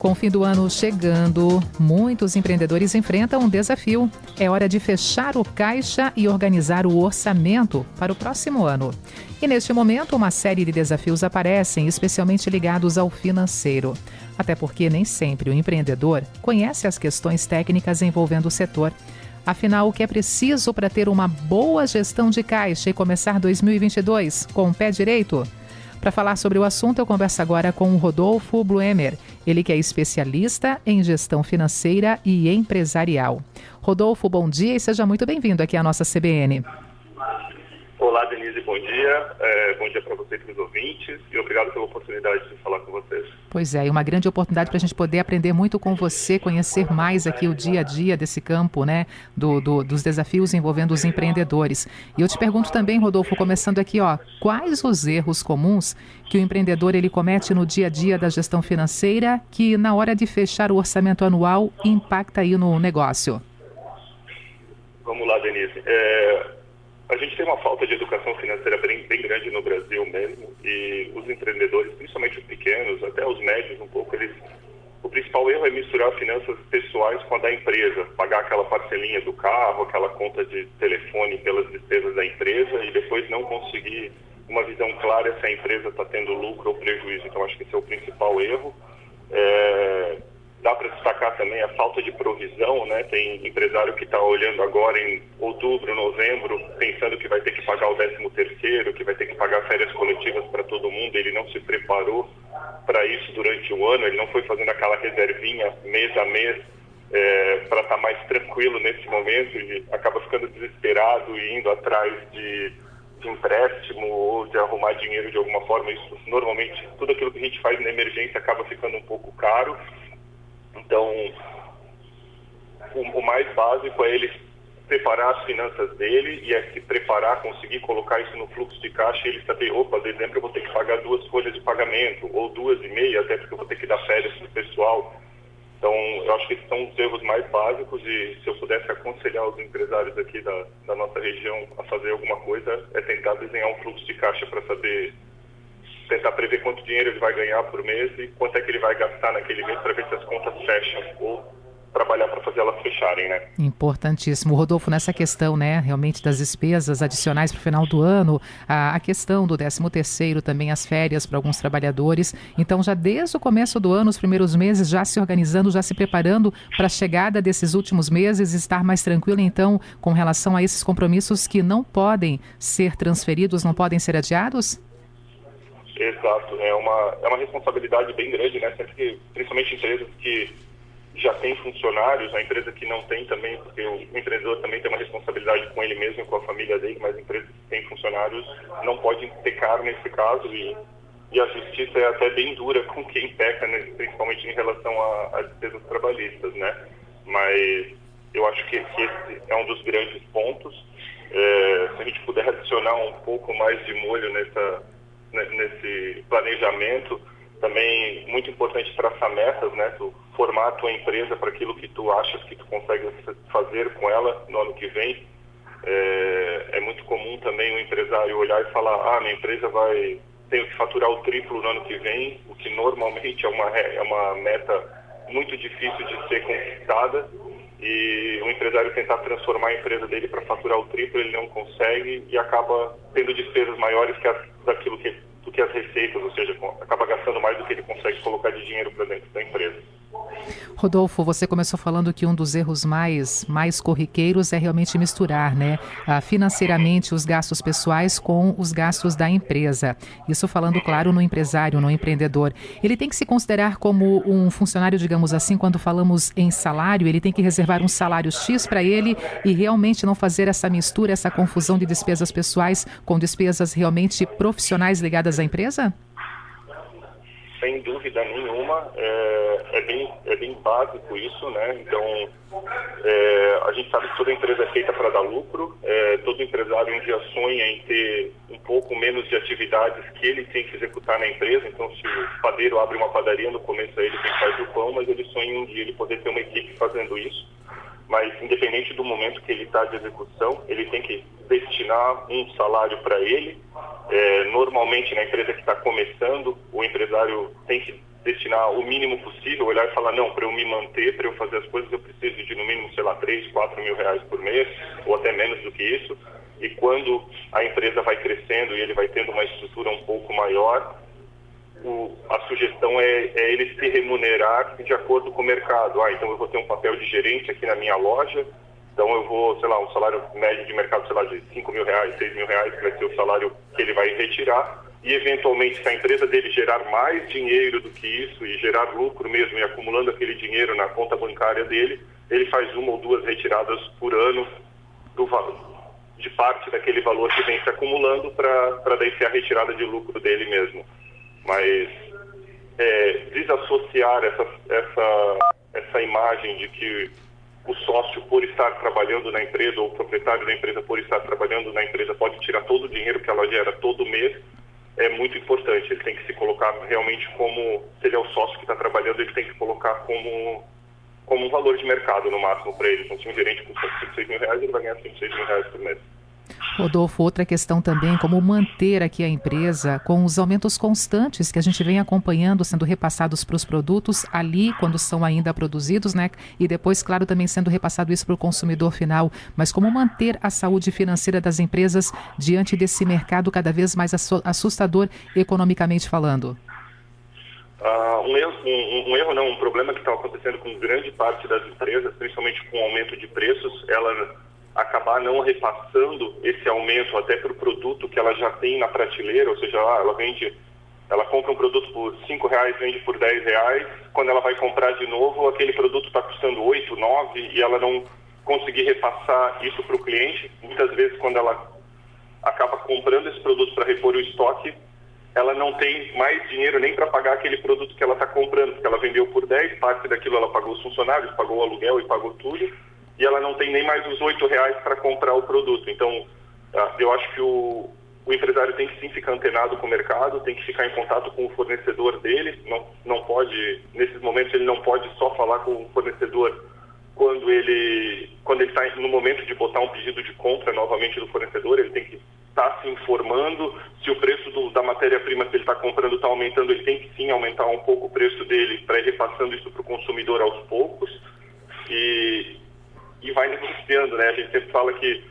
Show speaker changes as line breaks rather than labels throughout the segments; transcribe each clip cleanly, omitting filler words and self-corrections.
Com o fim do ano chegando, muitos empreendedores enfrentam um desafio. É hora de fechar o caixa e organizar o orçamento para o próximo ano. E neste momento, uma série de desafios aparecem, especialmente ligados ao financeiro. Até porque nem sempre o empreendedor conhece as questões técnicas envolvendo o setor. Afinal, o que é preciso para ter uma boa gestão de caixa e começar 2022 com o pé direito? Para falar sobre o assunto, eu converso agora com o Rodolfo Bluemer, ele que é especialista em gestão financeira e empresarial. Rodolfo, bom dia e seja muito bem-vindo aqui à nossa CBN.
Olá, Denise, bom dia. Bom dia para você e para os ouvintes e obrigado pela oportunidade de falar com vocês.
Pois é, e uma grande oportunidade para a gente poder aprender muito com você, conhecer mais aqui o dia a dia desse campo, né, dos desafios envolvendo os empreendedores. E eu te pergunto também, Rodolfo, começando aqui, quais os erros comuns que o empreendedor ele comete no dia a dia da gestão financeira que na hora de fechar o orçamento anual impacta aí no negócio?
Vamos lá, Denise. A gente tem uma falta de educação financeira bem grande no Brasil mesmo, e os empreendedores, principalmente os pequenos, até os médios um pouco, o principal erro é misturar finanças pessoais com a da empresa, pagar aquela parcelinha do carro, aquela conta de telefone pelas despesas da empresa e depois não conseguir uma visão clara se a empresa está tendo lucro ou prejuízo. Então acho que esse é o principal erro. Dá para destacar também a falta de provisão, né? Tem empresário que está olhando agora em outubro, novembro, pensando que vai ter que pagar o 13º, que vai ter que pagar férias coletivas para todo mundo. Ele não se preparou para isso durante o ano, ele não foi fazendo aquela reservinha mês a mês para estar mais tranquilo nesse momento e acaba ficando desesperado e indo atrás de empréstimo ou de arrumar dinheiro de alguma forma. Isso normalmente, tudo aquilo que a gente faz na emergência acaba ficando um pouco caro. Então, o mais básico é ele preparar as finanças dele e se preparar, conseguir colocar isso no fluxo de caixa e ele saber, dezembro eu vou ter que pagar 2 folhas de pagamento ou 2,5, até porque eu vou ter que dar férias para o pessoal. Então, eu acho que esses são os erros mais básicos e se eu pudesse aconselhar os empresários aqui da nossa região a fazer alguma coisa, é tentar desenhar um fluxo de caixa para saber, tentar prever quanto dinheiro ele vai ganhar por mês e quanto é que ele vai gastar naquele mês para ver se as contas fecham ou trabalhar para fazer elas fecharem, né?
Importantíssimo. Rodolfo, nessa questão, né, realmente das despesas adicionais para o final do ano, a questão do 13º também, as férias para alguns trabalhadores. Então, já desde o começo do ano, os primeiros meses, já se organizando, já se preparando para a chegada desses últimos meses, estar mais tranquilo, então, com relação a esses compromissos que não podem ser transferidos, não podem ser adiados?
Exato, é uma responsabilidade bem grande, né? Sempre que, principalmente empresas que já têm funcionários, a empresa que não tem também, porque o empreendedor também tem uma responsabilidade com ele mesmo e com a família dele, mas empresas que têm funcionários não podem pecar nesse caso e a justiça é até bem dura com quem peca, né? Principalmente em relação às despesas trabalhistas, né? Mas eu acho que esse é um dos grandes pontos. Se a gente puder adicionar um pouco mais de molho nesse planejamento, também muito importante traçar metas, né? Tu formar a tua empresa para aquilo que tu achas que tu consegue fazer com ela no ano que vem. É muito comum também o empresário olhar e falar, minha empresa tenho que faturar o triplo no ano que vem, o que normalmente é uma meta muito difícil de ser conquistada, e o empresário tentar transformar a empresa dele para faturar o triplo, ele não consegue e acaba tendo despesas maiores do que as receitas, ou seja, acaba gastando mais do que ele consegue colocar de dinheiro para dentro da empresa.
Rodolfo, você começou falando que um dos erros mais corriqueiros é realmente misturar, né, financeiramente os gastos pessoais com os gastos da empresa. Isso falando, claro, no empresário, no empreendedor. Ele tem que se considerar como um funcionário, digamos assim, quando falamos em salário, ele tem que reservar um salário X para ele e realmente não fazer essa mistura, essa confusão de despesas pessoais com despesas realmente profissionais ligadas à empresa?
Sem dúvida nenhuma, é bem básico isso, né? Então, a gente sabe que toda empresa é feita para dar lucro, todo empresário um dia sonha em ter um pouco menos de atividades que ele tem que executar na empresa. Então, se o padeiro abre uma padaria, no começo é ele quem faz o pão, mas ele sonha um dia ele poder ter uma equipe fazendo isso. Mas, independente do momento que ele está de execução, ele tem que destinar um salário para ele. Normalmente, na empresa que está começando, o empresário tem que destinar o mínimo possível, olhar e falar, não, para eu me manter, para eu fazer as coisas, eu preciso de no mínimo, sei lá, 3, 4 mil reais por mês, ou até menos do que isso. E quando a empresa vai crescendo e ele vai tendo uma estrutura um pouco maior, a sugestão é ele se remunerar de acordo com o mercado. Então eu vou ter um papel de gerente aqui na minha loja, então eu vou, sei lá, um salário médio de mercado, sei lá, de 5 mil reais, 6 mil reais, que vai ser o salário que ele vai retirar. E, eventualmente, se a empresa dele gerar mais dinheiro do que isso e gerar lucro mesmo e acumulando aquele dinheiro na conta bancária dele, ele faz 1 ou 2 retiradas por ano de parte daquele valor que vem se acumulando para daí ser a retirada de lucro dele mesmo. Mas desassociar essa imagem de que o sócio, por estar trabalhando na empresa, ou o proprietário da empresa, por estar trabalhando na empresa, pode tirar todo o dinheiro que ela gera todo mês, é muito importante. Ele tem que se colocar realmente como, se ele é o sócio que está trabalhando, ele tem que colocar como um valor de mercado no máximo para ele. Então, se um gerente custa 5, 6 mil reais, ele vai ganhar 5, 6 mil reais por mês.
Rodolfo, outra questão também, como manter aqui a empresa com os aumentos constantes que a gente vem acompanhando, sendo repassados para os produtos ali, quando são ainda produzidos, né? E depois, claro, também sendo repassado isso para o consumidor final. Mas como manter a saúde financeira das empresas diante desse mercado cada vez mais assustador economicamente falando?
Um problema que está acontecendo com grande parte das empresas, principalmente com o aumento de preços, ela acabar não repassando esse aumento até para o produto que ela já tem na prateleira, ou seja, ela compra um produto por R$5, vende por R$10, quando ela vai comprar de novo, aquele produto está custando 8, 9 e ela não conseguir repassar isso para o cliente. Muitas vezes, quando ela acaba comprando esse produto para repor o estoque, ela não tem mais dinheiro nem para pagar aquele produto que ela está comprando, porque ela vendeu por 10, parte daquilo ela pagou os funcionários, pagou o aluguel e pagou tudo, e ela não tem nem mais os R$8 para comprar o produto. Então, eu acho que o empresário tem que sim ficar antenado com o mercado, tem que ficar em contato com o fornecedor dele, não pode, nesses momentos ele não pode só falar com o fornecedor quando ele está no momento de botar um pedido de compra novamente do fornecedor, ele tem que estar se informando. Se o preço da matéria-prima que ele está comprando está aumentando, ele tem que sim aumentar um pouco o preço dele para ir repassando isso para o consumidor aos poucos e vai negociando, né? A gente sempre fala que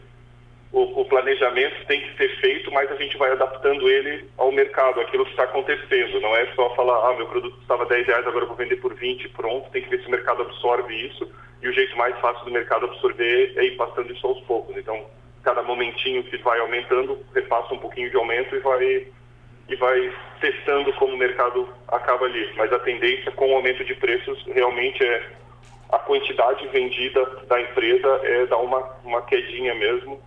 o planejamento tem que ser feito, mas a gente vai adaptando ele ao mercado, aquilo que está acontecendo. Não é só falar, meu produto custava R$10, agora eu vou vender por 20, pronto. Tem que ver se o mercado absorve isso, e o jeito mais fácil do mercado absorver é ir passando isso aos poucos. Então, cada momentinho que vai aumentando, repassa um pouquinho de aumento e vai testando como o mercado acaba ali. Mas a tendência com o aumento de preços realmente é a quantidade vendida da empresa dar uma quedinha mesmo.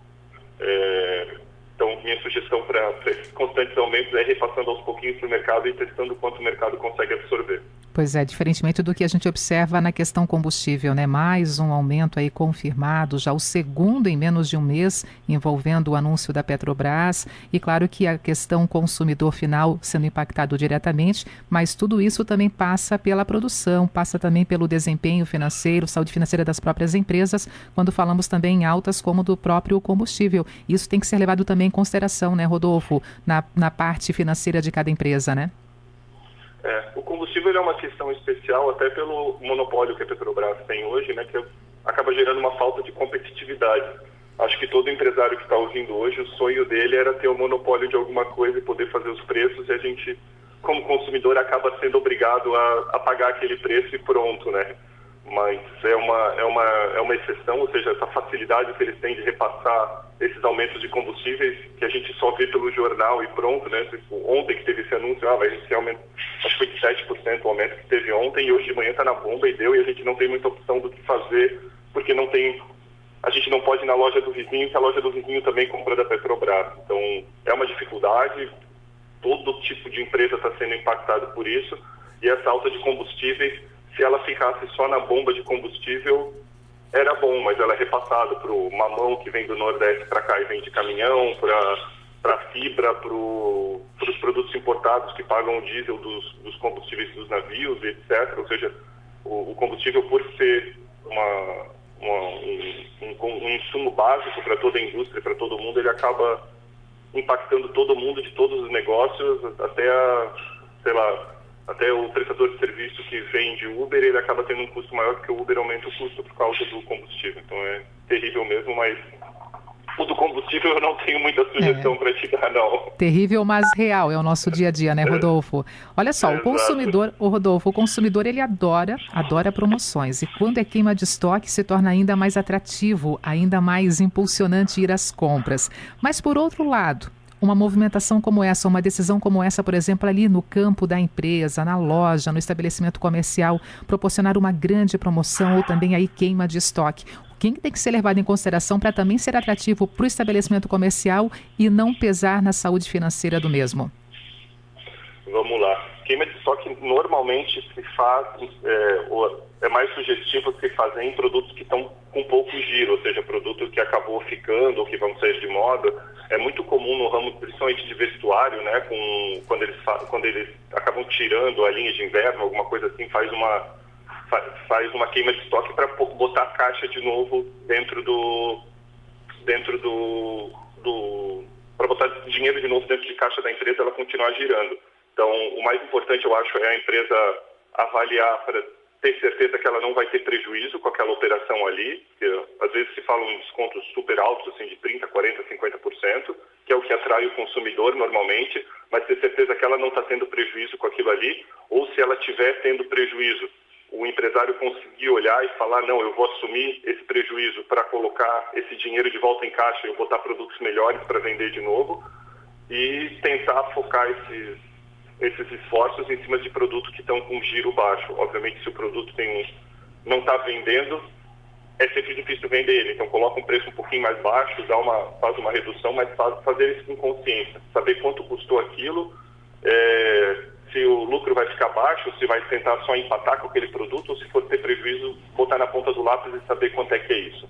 Então, minha sugestão para esses constantes aumentos é repassando aos pouquinhos para o mercado e testando quanto o mercado consegue absorver.
Pois é, diferentemente do que a gente observa na questão combustível, né? Mais um aumento aí confirmado, já o segundo em menos de um mês, envolvendo o anúncio da Petrobras. E claro que a questão consumidor final sendo impactado diretamente, mas tudo isso também passa pela produção, passa também pelo desempenho financeiro, saúde financeira das próprias empresas, quando falamos também em altas como do próprio combustível. Isso tem que ser levado também em consideração, né, Rodolfo, na parte financeira de cada empresa, né?
O combustível é uma questão especial até pelo monopólio que a Petrobras tem hoje, né, que acaba gerando uma falta de competitividade. Acho que todo empresário que está ouvindo hoje, o sonho dele era ter o monopólio de alguma coisa e poder fazer os preços, e a gente, como consumidor, acaba sendo obrigado a pagar aquele preço e pronto, né? Mas é uma exceção, ou seja, essa facilidade que eles têm de repassar esses aumentos de combustíveis, que a gente só vê pelo jornal e pronto, né? Tipo, ontem que teve esse anúncio, vai ser aumento, acho que foi de 7% o aumento que teve ontem, e hoje de manhã está na bomba e deu, e a gente não tem muita opção do que fazer, porque a gente não pode ir na loja do vizinho, que a loja do vizinho também compra da Petrobras. Então, é uma dificuldade, todo tipo de empresa está sendo impactado por isso, e essa alta de combustíveis, se ela ficasse só na bomba de combustível, era bom, mas ela é repassada para o mamão que vem do Nordeste para cá e vem de caminhão, para a fibra, para os produtos importados que pagam o diesel dos combustíveis dos navios, etc. Ou seja, o combustível, por ser um insumo básico para toda a indústria, para todo mundo, ele acaba impactando todo mundo de todos os negócios, até Até o prestador de serviço que vende Uber, ele acaba tendo um custo maior porque o Uber aumenta o custo por causa do combustível. Então é terrível mesmo, mas o do combustível eu não tenho muita sugestão para te dar, não.
Terrível, mas real, é o nosso dia a dia, né, Rodolfo? Olha só, o consumidor, Rodolfo, o consumidor, ele adora promoções. E quando é queima de estoque, se torna ainda mais atrativo, ainda mais impulsionante ir às compras. Mas, por outro lado, uma movimentação como essa, uma decisão como essa, por exemplo, ali no campo da empresa, na loja, no estabelecimento comercial, proporcionar uma grande promoção ou também aí queima de estoque. Quem tem que ser levado em consideração para também ser atrativo para o estabelecimento comercial e não pesar na saúde financeira do mesmo?
Vamos lá. Queima de estoque normalmente se faz, é mais sugestivo se fazer em produtos que estão com pouco giro, ou seja, produto que acabou ficando ou que vão sair de moda. É muito comum no ramo, principalmente de vestuário, né, quando eles acabam tirando a linha de inverno, alguma coisa assim, faz uma queima de estoque para botar a caixa de novo para botar dinheiro de novo dentro de caixa da empresa, ela continuar girando. Então, o mais importante, eu acho, é a empresa avaliar para ter certeza que ela não vai ter prejuízo com aquela operação ali, porque às vezes se falam em descontos super altos, assim, de 30%, 40%, 50%, que é o que atrai o consumidor normalmente, mas ter certeza que ela não está tendo prejuízo com aquilo ali, ou se ela estiver tendo prejuízo, o empresário conseguir olhar e falar, não, eu vou assumir esse prejuízo para colocar esse dinheiro de volta em caixa e botar produtos melhores para vender de novo e tentar focar esses esforços em cima de produtos que estão com giro baixo. Obviamente, se o produto não está vendendo, é sempre difícil vender ele. Então, coloca um preço um pouquinho mais baixo, faz uma redução, mas fazer isso com consciência. Saber quanto custou aquilo, se o lucro vai ficar baixo, se vai tentar só empatar com aquele produto, ou se for ter prejuízo, botar na ponta do lápis e saber quanto é que é isso.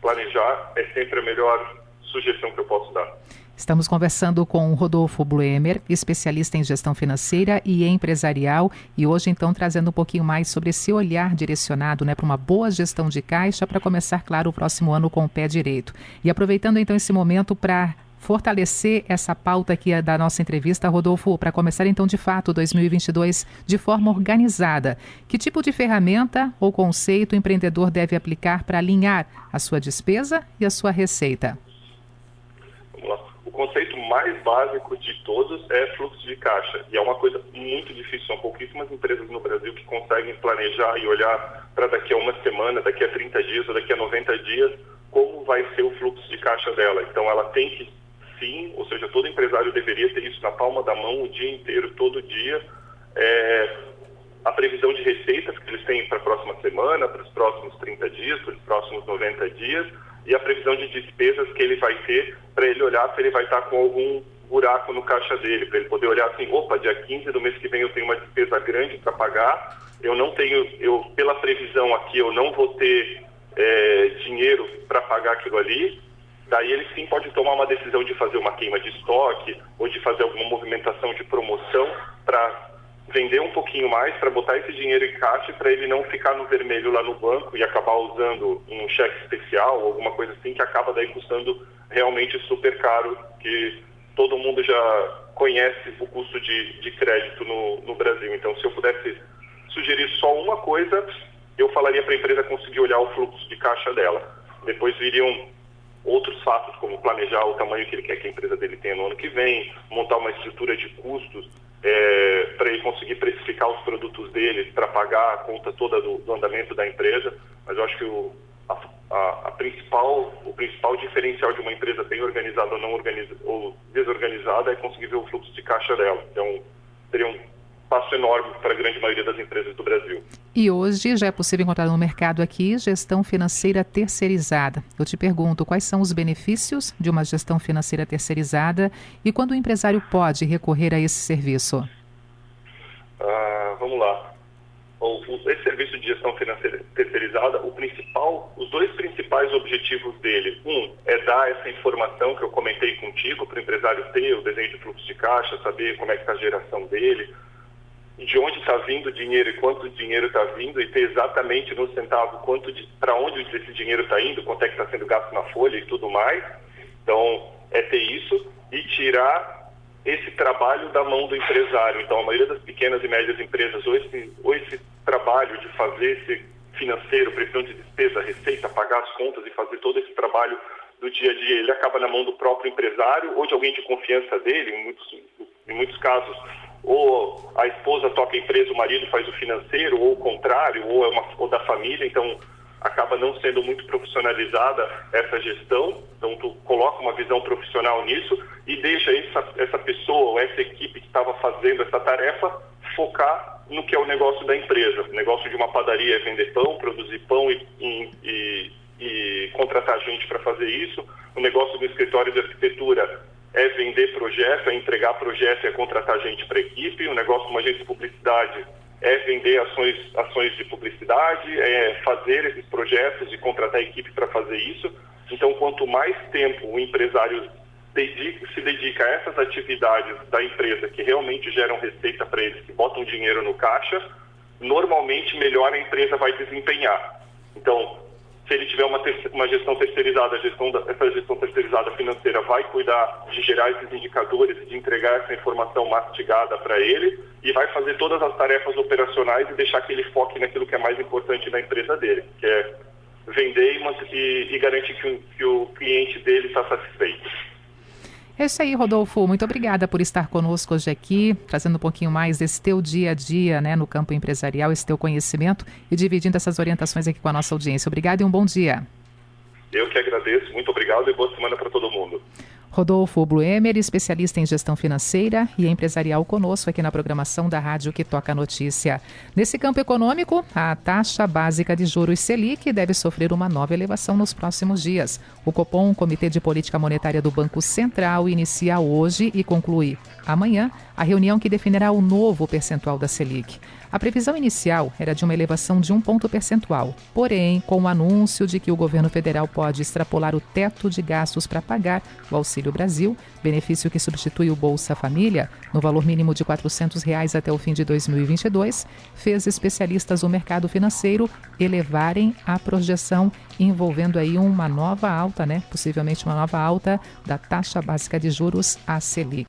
Planejar é sempre a melhor sugestão que eu posso dar.
Estamos conversando com o Rodolfo Bluemer, especialista em gestão financeira e empresarial, e hoje então trazendo um pouquinho mais sobre esse olhar direcionado, para uma boa gestão de caixa para começar, claro, o próximo ano com o pé direito. E aproveitando então esse momento para fortalecer essa pauta aqui da nossa entrevista, Rodolfo, para começar então de fato 2022 de forma organizada. Que tipo de ferramenta ou conceito o empreendedor deve aplicar para alinhar a sua despesa e a sua receita?
Vamos lá. O conceito mais básico de todos é fluxo de caixa. E é uma coisa muito difícil. São pouquíssimas empresas no Brasil que conseguem planejar e olhar para daqui a uma semana, daqui a 30 dias ou daqui a 90 dias, como vai ser o fluxo de caixa dela. Então ela tem que, sim, ou seja, todo empresário deveria ter isso na palma da mão o dia inteiro, todo dia. A previsão de receitas que eles têm para a próxima semana, para os próximos 30 dias, para os próximos 90 dias, e a previsão de despesas que ele vai ter para ele olhar se ele vai estar com algum buraco no caixa dele, para ele poder olhar assim, opa, dia 15 do mês que vem eu tenho uma despesa grande para pagar, pela previsão aqui eu não vou ter dinheiro para pagar aquilo ali. Daí ele sim pode tomar uma decisão de fazer uma queima de estoque ou de fazer alguma movimentação de promoção para vender um pouquinho mais, para botar esse dinheiro em caixa para ele não ficar no vermelho lá no banco e acabar usando um cheque especial ou alguma coisa assim que acaba daí custando realmente super caro, que todo mundo já conhece o custo de crédito no Brasil. Então, se eu pudesse sugerir só uma coisa, eu falaria para a empresa conseguir olhar o fluxo de caixa dela. Depois viriam outros fatos, como planejar o tamanho que ele quer que a empresa dele tenha no ano que vem, montar uma estrutura de custos para ele conseguir precificar os produtos dele para pagar a conta toda do andamento da empresa. Mas eu acho que o principal diferencial de uma empresa bem organizada ou desorganizada é conseguir ver o fluxo de caixa dela. Então, seria um passo enorme para a grande maioria das empresas do Brasil.
E hoje já é possível encontrar no mercado aqui gestão financeira terceirizada. Eu te pergunto, quais são os benefícios de uma gestão financeira terceirizada e quando o empresário pode recorrer a esse serviço?
Vamos lá. Esse serviço de gestão financeira terceirizada, os dois principais objetivos dele, é dar essa informação que eu comentei contigo para o empresário ter o desenho de fluxo de caixa, saber como é que está a geração dele, de onde está vindo o dinheiro e quanto dinheiro está vindo e ter exatamente no centavo para onde esse dinheiro está indo, quanto é que está sendo gasto na folha e tudo mais. Então, é ter isso e tirar esse trabalho da mão do empresário. Então, a maioria das pequenas e médias empresas, ou esse trabalho de fazer esse financeiro, pressão de despesa, receita, pagar as contas e fazer todo esse trabalho do dia a dia, ele acaba na mão do próprio empresário ou de alguém de confiança dele, em muitos casos, ou a esposa toca a empresa, o marido faz o financeiro, ou o contrário, ou da família. Então, acaba não sendo muito profissionalizada essa gestão. Então, tu coloca uma visão profissional nisso e deixa essa pessoa, ou essa equipe que estava fazendo essa tarefa, focar no que é o negócio da empresa. O negócio de uma padaria é vender pão, produzir pão e contratar gente para fazer isso. O negócio do escritório de arquitetura é vender projeto, é entregar projeto, é contratar gente para a equipe. O negócio de uma agência de publicidade é vender ações de publicidade, é fazer esses projetos e contratar a equipe para fazer isso. Então, quanto mais tempo o empresário se dedica a essas atividades da empresa que realmente geram receita para eles, que botam dinheiro no caixa, normalmente melhor a empresa vai desempenhar. Então, se ele tiver uma gestão terceirizada, essa gestão terceirizada financeira vai cuidar de gerar esses indicadores e de entregar essa informação mastigada para ele e vai fazer todas as tarefas operacionais e deixar que ele foque naquilo que é mais importante da empresa dele, que é vender e garantir que o cliente dele está satisfeito.
É isso aí, Rodolfo. Muito obrigada por estar conosco hoje aqui, trazendo um pouquinho mais desse teu dia a dia, né, no campo empresarial, esse teu conhecimento e dividindo essas orientações aqui com a nossa audiência. Obrigada e um bom dia.
Eu que agradeço. Muito obrigado e boa semana para todo mundo.
Rodolfo Bluemer, especialista em gestão financeira e empresarial, conosco aqui na programação da Rádio que Toca a Notícia. Nesse campo econômico, a taxa básica de juros Selic deve sofrer uma nova elevação nos próximos dias. O Copom, Comitê de Política Monetária do Banco Central, inicia hoje e conclui amanhã a reunião que definirá o novo percentual da Selic. A previsão inicial era de uma elevação de 1 ponto percentual, porém, com o anúncio de que o governo federal pode extrapolar o teto de gastos para pagar o Auxílio Brasil, benefício que substitui o Bolsa Família, no valor mínimo de R$ 400 até o fim de 2022, fez especialistas do mercado financeiro elevarem a projeção, envolvendo aí uma nova alta, possivelmente uma nova alta da taxa básica de juros, a Selic.